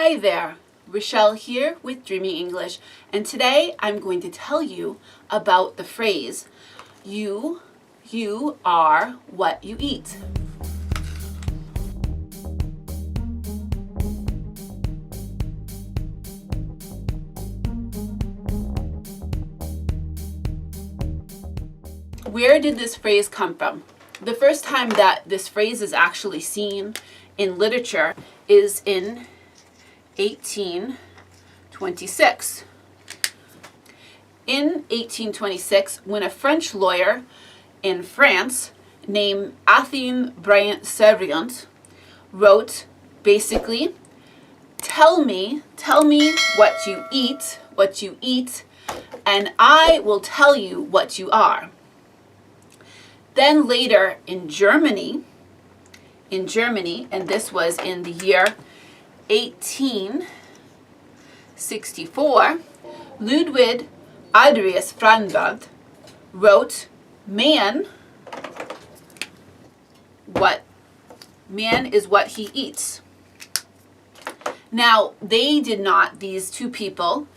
Hi there, Rochelle here with Dreaming English, and today I'm going to tell you about the phrase, you are what you eat. Where did this phrase come from? The first time that this phrase is actually seen in literature is in 1826. In 1826, when a French lawyer in France named Athene Bryant-Servient wrote basically, tell me what you eat, and I will tell you what you are. Then later in Germany, and this was in the year 1864, Ludwig Adrius Franbad wrote, man is what he eats. Now, these two people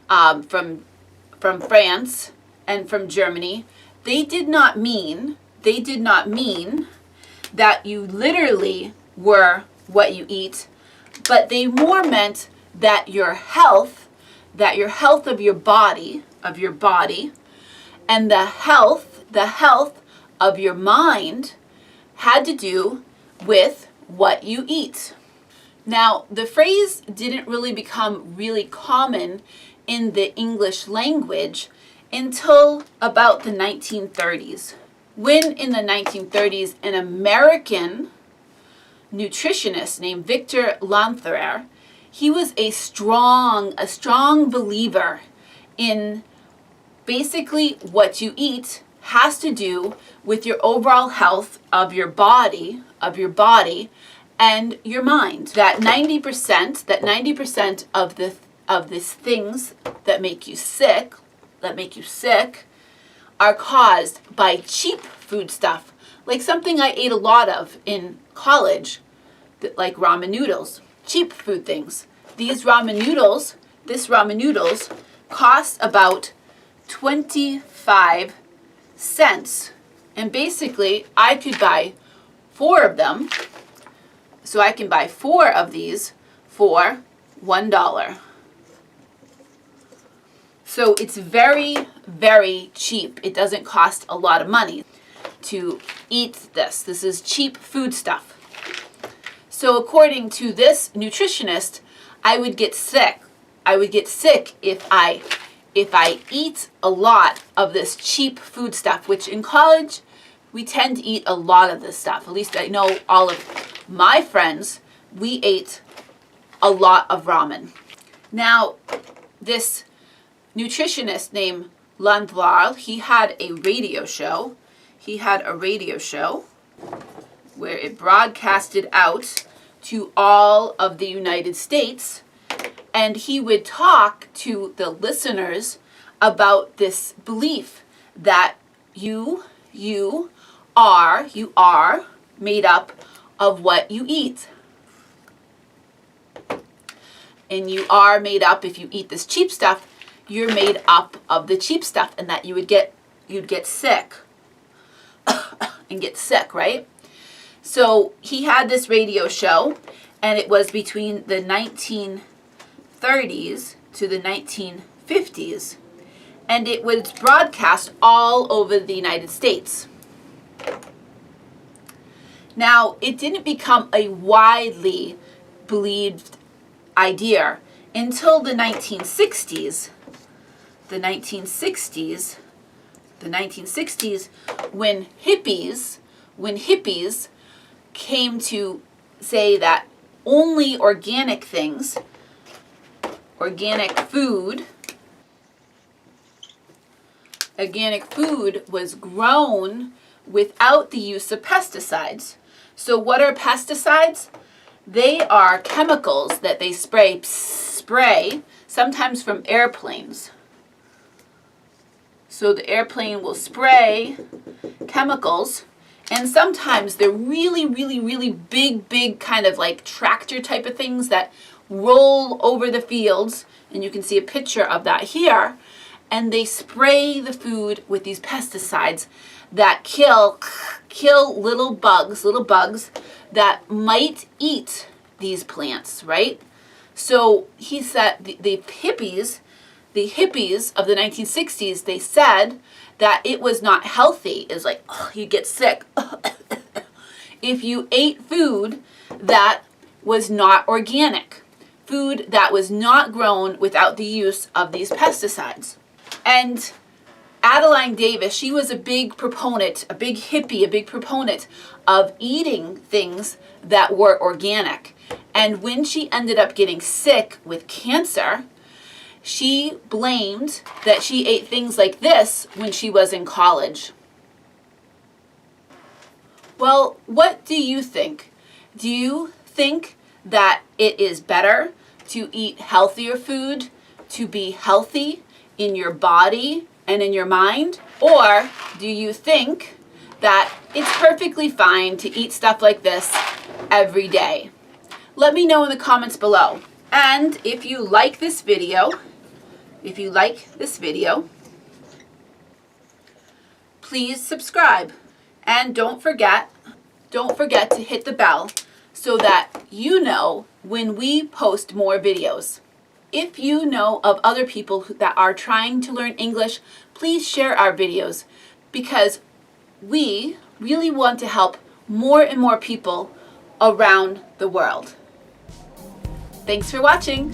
from France and from Germany, they did not mean that you literally were what you eat, but they more meant that your health of your body, and the health of your mind had to do with what you eat. Now, the phrase didn't really become really common in the English language until about the 1930s. When in the 1930s, an American nutritionist named Victor Lantharer, he was a strong believer in basically what you eat has to do with your overall health of your body and your mind. That 90% of these things that make you sick are caused by cheap food stuff, like something I ate a lot of in college, like ramen noodles, cheap food things. This ramen noodles cost about 25 cents. And basically, I could buy 4 of them. So I can buy 4 of these for $1. So it's very, very cheap. It doesn't cost a lot of money to eat this. This is cheap food stuff. So according to this nutritionist, I would get sick. I would get sick if I eat a lot of this cheap food stuff, which in college, we tend to eat a lot of this stuff. At least I know all of my friends, we ate a lot of ramen. Now, this nutritionist named Landval, he had a radio show where it broadcasted out to all of the United States, and he would talk to the listeners about this belief that you are made up of what you eat. And you are made up, if you eat this cheap stuff, you're made up of the cheap stuff, and that you'd get sick and get sick, right? So he had this radio show, and it was between the 1930s to the 1950s, and it was broadcast all over the United States. Now, it didn't become a widely believed idea until the 1960s. The 1960s, when hippies came to say that only organic things, organic food was grown without the use of pesticides. So what are pesticides? They are chemicals that they spray, sometimes from airplanes. So the airplane will spray chemicals And sometimes they're really, really, really big kind of like tractor type of things that roll over the fields. And you can see a picture of that here. And they spray the food with these pesticides that kill little bugs that might eat these plants, right? So he said the hippies of the 1960s, they said that it was not healthy. It's like, you get sick if you ate food that was not organic, food that was not grown without the use of these pesticides. And Adeline Davis, she was a big proponent, a big hippie, a big proponent of eating things that were organic. And when she ended up getting sick with cancer, she blamed that she ate things like this when she was in college. Well, what do you think? Do you think that it is better to eat healthier food, to be healthy in your body and in your mind? Or do you think that it's perfectly fine to eat stuff like this every day? Let me know in the comments below. And if you like this video, please subscribe. And don't forget to hit the bell so that you know when we post more videos. If you know of other people that are trying to learn English, please share our videos because we really want to help more and more people around the world. Thanks for watching.